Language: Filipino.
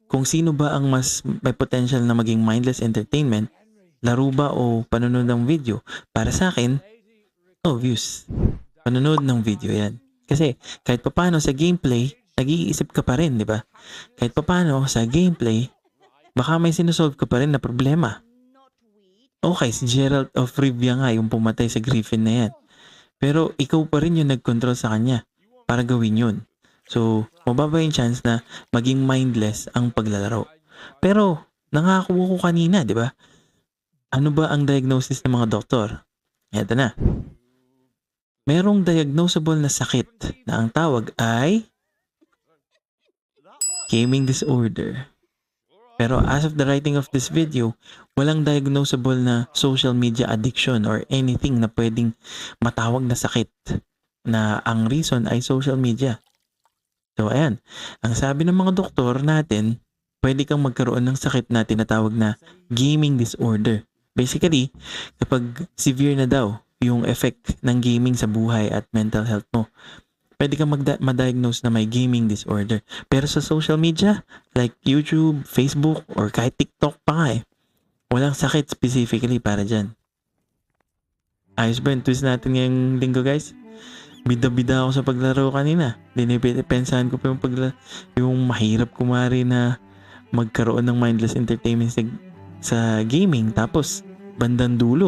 kung sino ba ang mas may potential na maging mindless entertainment, laro ba o panonood ng video? Para sa akin, obvious. Panonood ng video yan. Kasi kahit papaano sa gameplay, nag-iisip ka pa rin, di ba? Kahit papaano sa gameplay, baka may sinusolve ka pa rin na problema. Okay, si Geralt of Rivia nga yung pumatay sa Griffin na yan. Pero ikaw pa rin yung nag-control sa kanya para gawin yun. So, mababa yung chance na maging mindless ang paglalaro. Pero, nangako ko kanina, di ba? Ano ba ang diagnosis ng mga doktor? Eto na. Merong diagnosable na sakit na ang tawag ay gaming disorder. Pero as of the writing of this video, walang diagnosable na social media addiction or anything na pwedeng matawag na sakit na ang reason ay social media. So ayan, ang sabi ng mga doktor natin, pwede kang magkaroon ng sakit na tinatawag na gaming disorder. Basically, kapag severe na daw yung effect ng gaming sa buhay at mental health mo, pwede kang ma-diagnose na may gaming disorder. Pero sa social media, like YouTube, Facebook, or kahit TikTok pa nga walang sakit specifically para dyan. Ayos ba yung twist natin ngayong linggo, guys? Bida-bida ako sa paglaro kanina. Dinipensahan ko pa yung mahirap kumari na magkaroon ng mindless entertainment sa gaming. Tapos, bandang dulo,